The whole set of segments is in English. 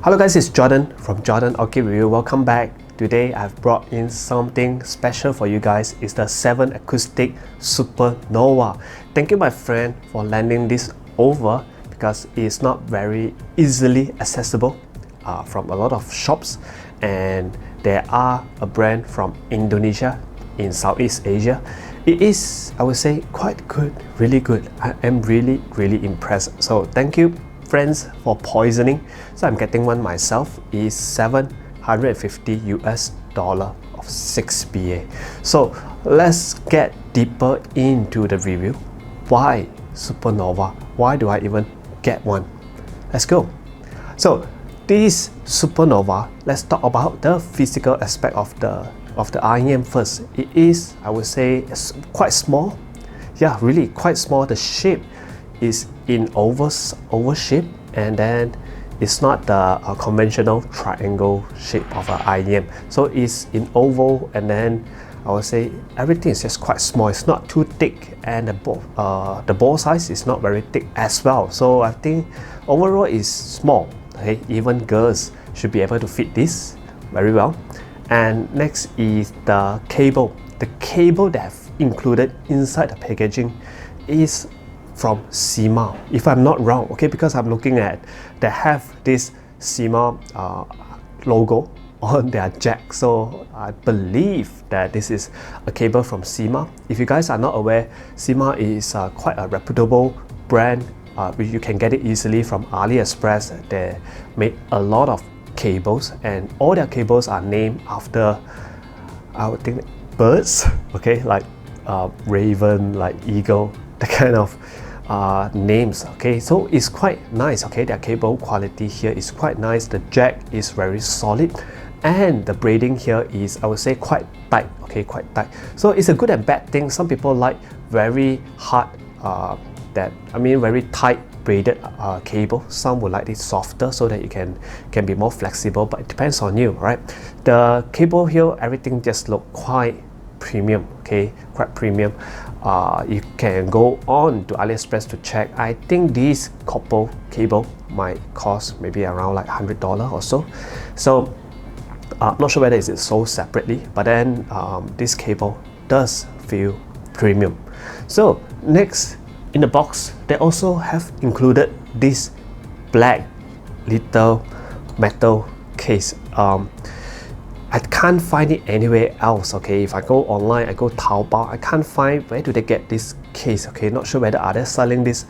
Hello guys, it's Jordan from Jordan Orchid Review. Welcome back. Today I've brought in something special for you guys. It's the 7 Acoustics Supernova. Thank you my friend for lending this over because it's not very easily accessible from a lot of shops, and they are a brand from Indonesia in Southeast Asia. It is, I would say, quite good, really good. I am really impressed. So thank you friends for poisoning. So I'm getting one myself. Is $750 of 6BA. So let's get deeper into the review. Why Supernova? Why do I even get one? Let's go. So this Supernova, let's talk about the physical aspect of the IEM first. It is, I would say, quite small. Yeah, really quite small. The shape is in oval shape, and then it's not the conventional triangle shape of an IEM. So it's in oval, and then I would say everything is just quite small. It's not too thick, and the ball size is not very thick as well. So I think overall is small. Okay, even girls should be able to fit this very well. And next is the cable. The cable that I've included inside the packaging is from Syma, if I'm not wrong, okay, because I'm looking at they have this Syma logo on their jack, so I believe that this is a cable from Syma. If you guys are not aware, Syma is quite a reputable brand. You can get it easily from AliExpress. They make a lot of cables, and all their cables are named after, I would think, birds, okay, like raven, like eagle, the kind of names. Okay, so it's quite nice. Okay, their cable quality here is quite nice. The jack is very solid, and the braiding here is, I would say, quite tight. Okay, quite tight. So it's a good and bad thing. Some people like very hard, very tight braided cable. Some would like it softer so that you can be more flexible, but it depends on you, right? The cable here, everything just look quite premium. Okay, quite premium. You can go on to AliExpress to check. I think this copper cable might cost maybe around like $100 or so. So I'm not sure whether it's sold separately, but then this cable does feel premium. So next in the box, they also have included this black little metal case. I can't find it anywhere else. Okay, if I go online, I go Taobao, I can't find where do they get this case. Okay, not sure whether are they selling this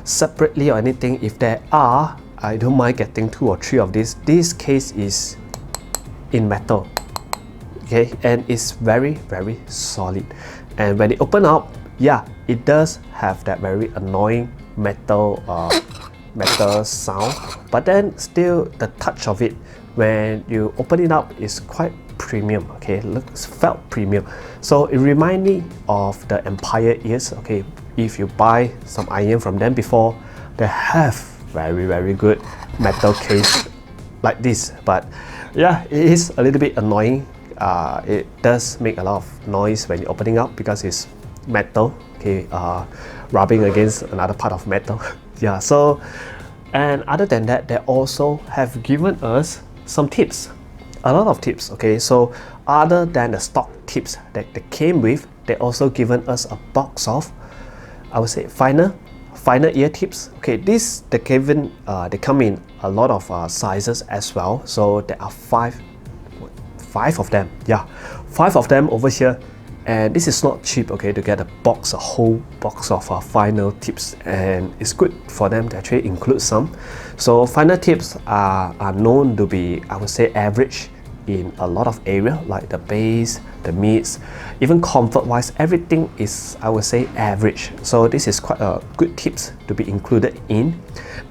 separately or anything. If there are, I don't mind getting 2 or 3 of this. This case is in metal, okay, and it's very solid. And when it open up, yeah, it does have that very annoying metal sound, but then still the touch of it when you open it up is quite premium. Okay, looks felt premium. So it reminds me of the Empire ears. Okay, if you buy some IEM from them before, they have very good metal case like this. But yeah, it is a little bit annoying. It does make a lot of noise when you're opening up because it's metal, okay, rubbing against another part of metal. Yeah, so, and other than that, they also have given us some tips, a lot of tips. Okay, so other than the stock tips that they came with, they also given us a box of, I would say, finer ear tips. Okay, this they come in a lot of sizes as well. So there are five of them. Yeah, 5 of them over here. And this is not cheap, okay, to get a whole box of final tips, and it's good for them to actually include some. So final tips are known to be, I would say, average in a lot of area, like the bass, the mids, even comfort wise, everything is, I would say, average. So this is quite a good tips to be included in.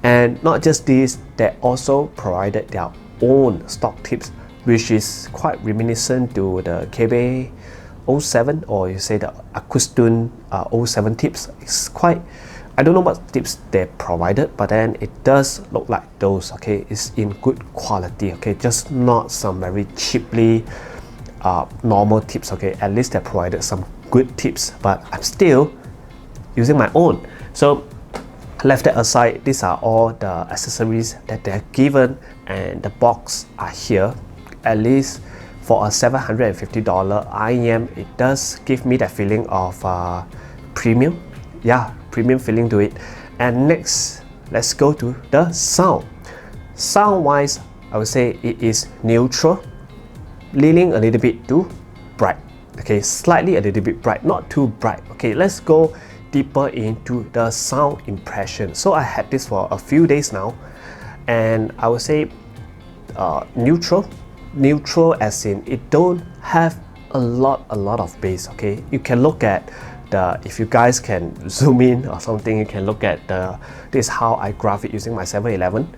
And not just this, they also provided their own stock tips, which is quite reminiscent to the KKbox 07, or you say the Acoustics 07 tips. It's quite, I don't know what tips they provided, but then it does look like those. Okay, it's in good quality. Okay, just not some very cheaply normal tips. Okay, at least they provided some good tips, but I'm still using my own. So Left that aside, these are all the accessories that they're given, and the box are here. At least for a $750 IEM, it does give me that feeling of premium. Yeah, premium feeling to it. And next, let's go to the sound. Sound wise, I would say it is neutral, leaning a little bit too bright. Okay, slightly a little bit bright, not too bright. Okay, let's go deeper into the sound impression. So I had this for a few days now, and I would say neutral as in it don't have a lot of bass. Okay, you can look at the, if you guys can zoom in or something, you can look at the, this is how I graph it using my 711.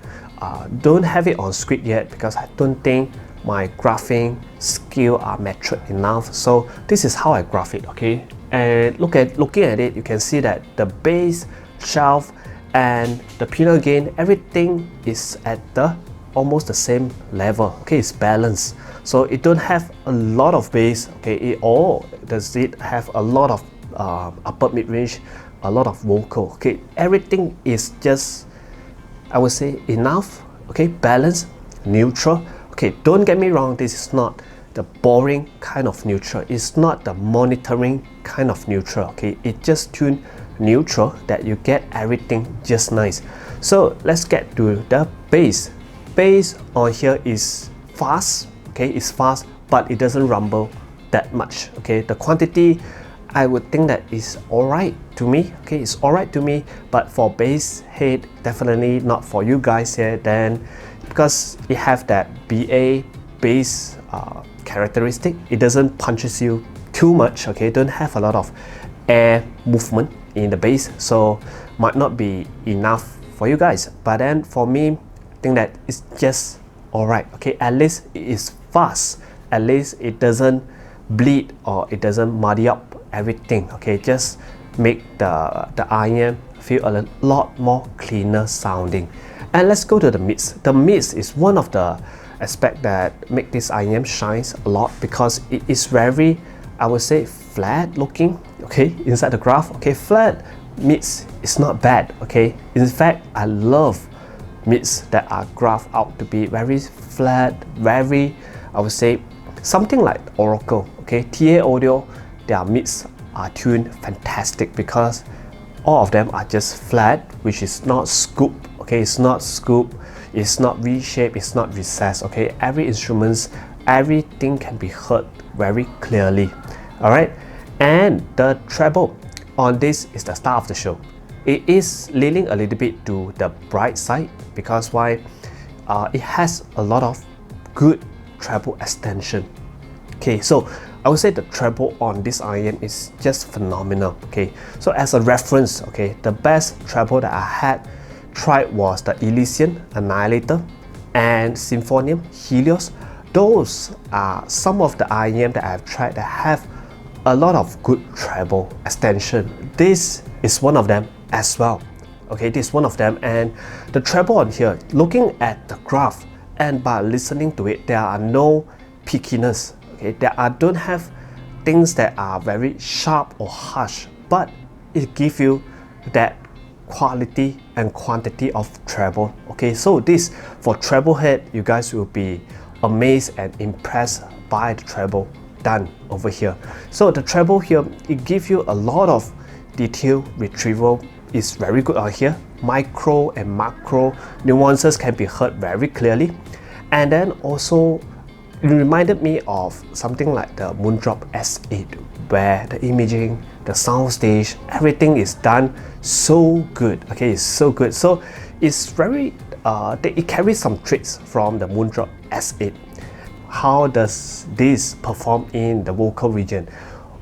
Don't have it on screen yet because I don't think my graphing skill are matured enough. So this is how I graph it. Okay, and looking at it, you can see that the bass, shelf, and the pinot gain, everything is at the almost the same level. Okay, it's balanced, so it don't have a lot of bass. Okay, does it have a lot of upper mid-range, a lot of vocal. Okay, everything is just, I would say, enough. Okay, balanced, neutral. Okay, don't get me wrong, this is not the boring kind of neutral, it's not the monitoring kind of neutral. Okay, it just tuned neutral that you get everything just nice. So let's get to the bass. Bass on here is fast. Okay, it's fast, but it doesn't rumble that much. Okay, the quantity, I would think that is alright to me. Okay, it's alright to me, but for bass head, definitely not for you guys here. Then because it have that BA bass characteristic, it doesn't punches you too much. Okay, don't have a lot of air movement in the bass, so might not be enough for you guys. But then for me, I think that it's just alright. Okay, at least it is fast, at least it doesn't bleed or it doesn't muddy up everything. Okay, just make the IEM feel a lot more cleaner sounding. And let's go to the mids. The mids is one of the aspects that make this IEM shines a lot because it is very, I would say, flat looking. Okay, inside the graph. Okay, flat mids is not bad. Okay, in fact, I love mids that are graphed out to be very flat, very, I would say, something like Oracle. Okay, TA Audio, their mids are tuned fantastic because all of them are just flat, which is not scoop. Okay, it's not scoop, it's not V-shape, it's not recessed. Okay, every instruments, everything can be heard very clearly. All right, and the treble on this is the star of the show. It is leaning a little bit to the bright side because why? It has a lot of good treble extension. Okay, so I would say the treble on this IEM is just phenomenal. Okay, so as a reference, okay, the best treble that I had tried was the Elysian, Annihilator, and Symphonium, Helios. Those are some of the IEM that I have tried that have a lot of good treble extension. This is one of them as well. Okay, this is one of them, and the treble on here, looking at the graph and by listening to it, there are no peakiness. Okay, don't have things that are very sharp or harsh, but it gives you that quality and quantity of treble. Okay, so this for treble head, you guys will be amazed and impressed by the treble done over here. So the treble here, it gives you a lot of detail retrieval. Is very good on here. Micro and macro nuances can be heard very clearly, and then also it reminded me of something like the Moondrop S8, where the imaging, the soundstage, everything is done so good. Okay, it's so good. So it's very it carries some traits from the Moondrop S8. How does this perform in the vocal region?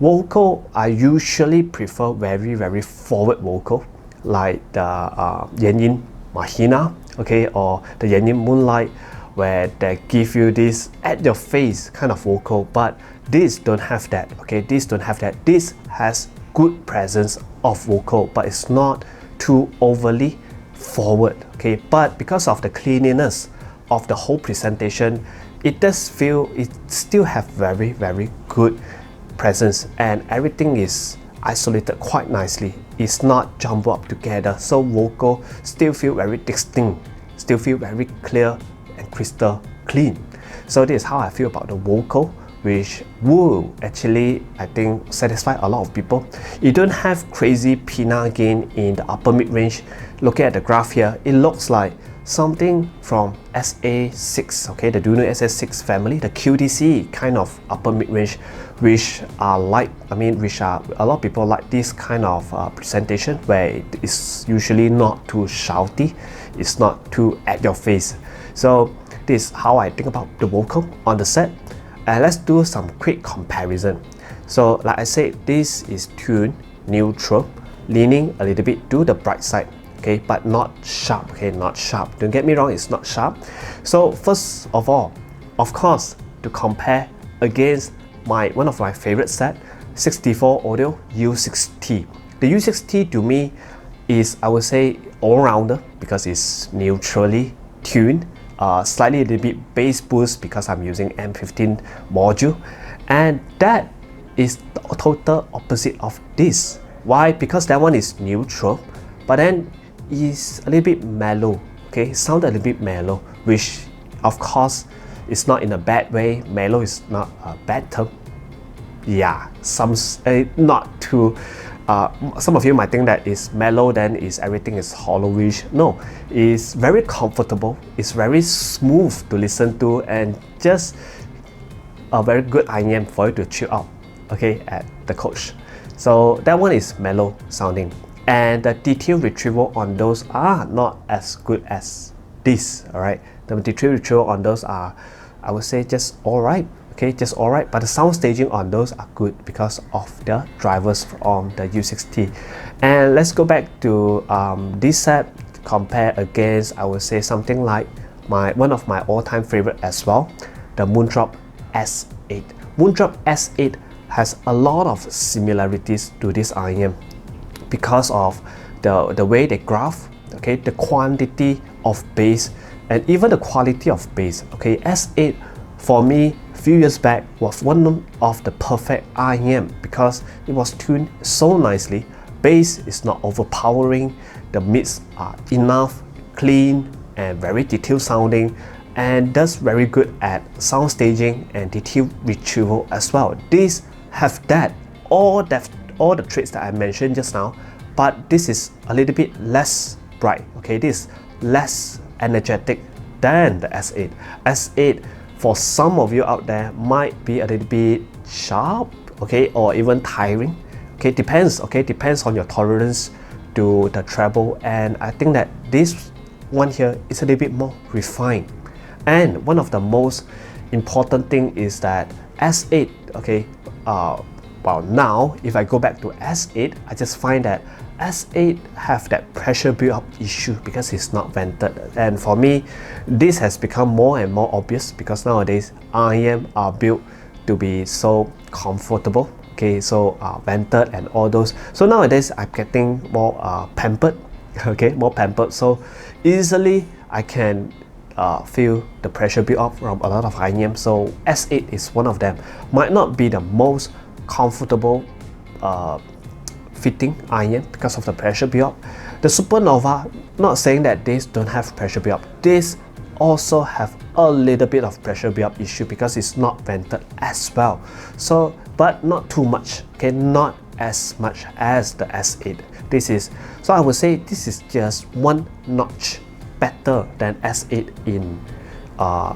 Vocal, I usually prefer very forward vocal, like the Yanyin Mahina, okay, or the Yanyin Moonlight, where they give you this at your face kind of vocal. But this don't have that. Okay, this don't have that. This has good presence of vocal, but it's not too overly forward. Okay, but because of the cleanliness of the whole presentation, it does feel it still have very good presence, and everything is isolated quite nicely. It's not jumbled up together, so vocal still feel very distinct, still feel very clear and crystal clean. So this is how I feel about the vocal, which will actually, I think, satisfy a lot of people. You don't have crazy pinna gain in the upper mid-range. Looking at the graph here, it looks like something from SA6, okay, the Dono SA6 family, the QDC kind of upper mid-range, which are like, which are a lot of people like this kind of presentation where it is usually not too shouty, it's not too at your face. So this is how I think about the vocal on the set. And let's do some quick comparison. So like I said, this is tuned neutral, leaning a little bit to the bright side, okay, but not sharp, okay, not sharp. Don't get me wrong, it's not sharp. So first of all, of course, to compare against one of my favorite set, 64 Audio U6T. The U6T to me is, I would say, all-rounder because it's neutrally tuned. Slightly a little bit bass boost because I'm using M15 module, and that is the total opposite of this. Why? Because that one is neutral, but then is a little bit mellow, okay, sound a little bit mellow, which of course is not in a bad way. Mellow is not a bad term. Yeah, not too some of you might think that is mellow, then everything is hollowish. No, it's very comfortable, it's very smooth to listen to, and just a very good IM for you to chill out, okay, at the coach. So that one is mellow sounding, and the detail retrieval on those are not as good as this. All right, the detail retrieval on those are, I would say, just all right. Okay, just alright, but the sound staging on those are good because of the drivers from the U6T. And let's go back to this set, compare against, I would say, something like one of my all-time favorite as well, the Moondrop S8. Moondrop S8 has a lot of similarities to this IM because of the way they graph, okay, the quantity of bass, and even the quality of bass. Okay, S8 for me, few years back, was one of the perfect IM because it was tuned so nicely. Bass is not overpowering, the mids are enough, clean and very detailed sounding, and does very good at sound staging and detail retrieval as well. These have all the traits that I mentioned just now, but this is a little bit less bright. Okay, this is less energetic than the S8. S8, for some of you out there, might be a little bit sharp, okay, or even tiring. Okay, depends on your tolerance to the treble, and I think that this one here is a little bit more refined. And one of the most important thing is that S8, okay, well, now if I go back to S8, I just find that S8 have that pressure build-up issue because it's not vented, and for me this has become more and more obvious because nowadays IM are built to be so comfortable, okay, so vented and all those. So nowadays I'm getting more pampered, okay, more pampered, so easily I can feel the pressure build-up from a lot of IM. So S8 is one of them. Might not be the most comfortable fitting IM because of the pressure build-up. The Supernova, not saying that these don't have pressure build-up, these also have a little bit of pressure build-up issue because it's not vented as well. So, but not too much, okay, not as much as the S8. So I would say this is just one notch better than S8 in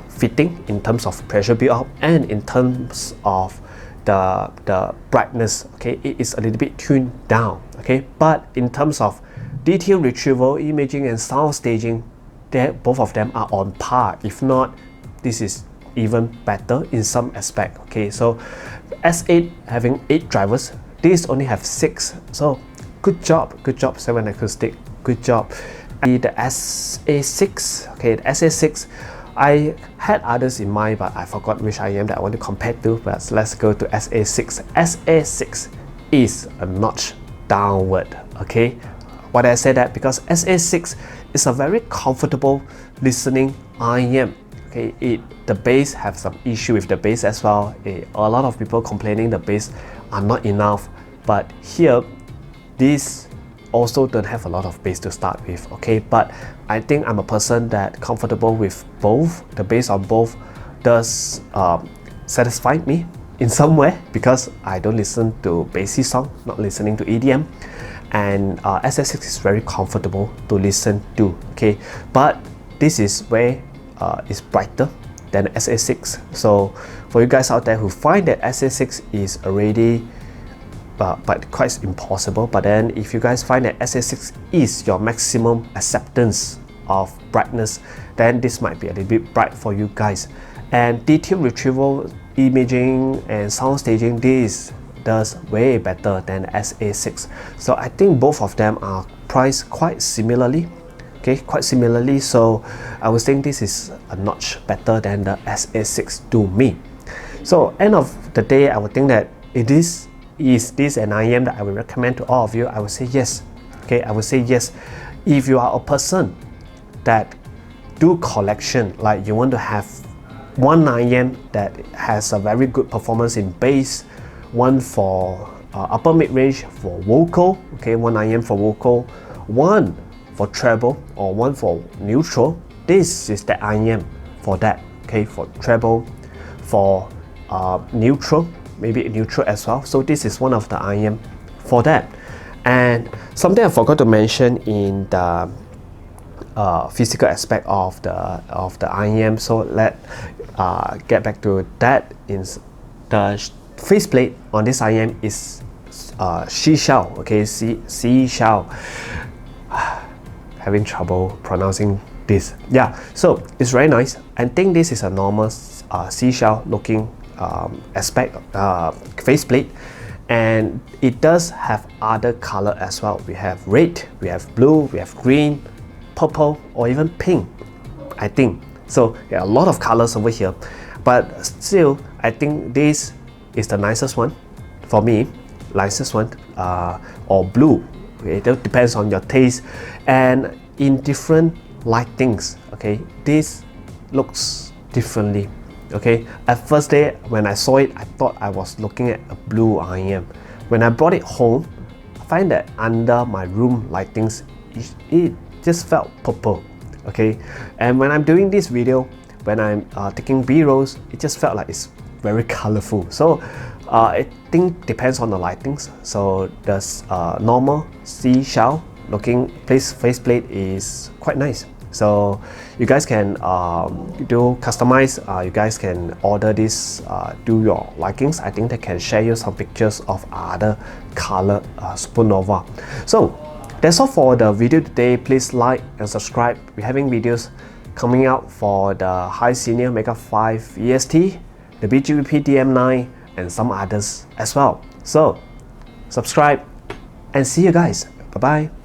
fitting, in terms of pressure build-up and in terms of the brightness. Okay, it is a little bit tuned down, okay, but in terms of detail retrieval, imaging and sound staging, both of them are on par. If not, this is even better in some aspect. Okay, so S8 having 8 drivers, these only have 6, so good job 7 Acoustic, good job. And the SA6, okay, the SA6, I had others in mind, but I forgot which IM that I want to compare to. But let's go to SA6. SA6 is a notch downward. Okay, why did I say that? Because SA6 is a very comfortable listening IM. Okay, the bass have some issue with the bass as well. A lot of people complaining the bass are not enough. but here this also don't have a lot of bass to start with, okay? But I think I'm a person that comfortable with both. The bass on both does satisfy me in some way, because I don't listen to bassy song, not listening to EDM, and SS6 is very comfortable to listen to, okay? But this is way is brighter than SS6. So for you guys out there who find that SS6 is already but quite impossible, but then if you guys find that SS6 is your maximum acceptance of brightness, then this might be a little bit bright for you guys. And detail retrieval, imaging and sound staging, this does way better than SA6. So I think both of them are priced quite similarly, okay, quite similarly. So I was think this is a notch better than the SA6 to me. So end of the day, I would think that is this an IM that I would recommend to all of you? I would say yes. Okay, I would say yes. If you are a person that do collection, like you want to have one IM that has a very good performance in bass, one for upper mid-range for vocal, okay, one IM for vocal, one for treble, or one for neutral, this is the IM for that, okay, for treble, for neutral, maybe neutral as well. So this is one of the IM for that. And something I forgot to mention in the physical aspect of the IM. So let get back to that. In the faceplate on this IM is seashell, okay, seashell. Having trouble pronouncing this. Yeah, so it's very nice. I think this is a normal seashell looking aspect faceplate, and it does have other color as well. We have red, we have blue, we have green, purple, or even pink, I think. So there are a lot of colors over here, but still I think this is the nicest one for me, nicest one, or blue. Okay, it depends on your taste, and in different lightings, okay, this looks differently. Okay, at first day when I saw it, I thought I was looking at a blue IM. When I brought it home, I find that under my room lightings, it just felt purple. Okay, and when I'm doing this video, when I'm taking B-rolls, it just felt like it's very colorful. So I think depends on the lightings. So the normal seashell looking faceplate is quite nice. So you guys can do customize, you guys can order this, do your likings. I think they can share you some pictures of other color Supernova. So that's all for the video today. Please like and subscribe. We're having videos coming out for the High Senior Mega 5 EST, the BGVP DM9, and some others as well. So subscribe and see you guys. Bye bye.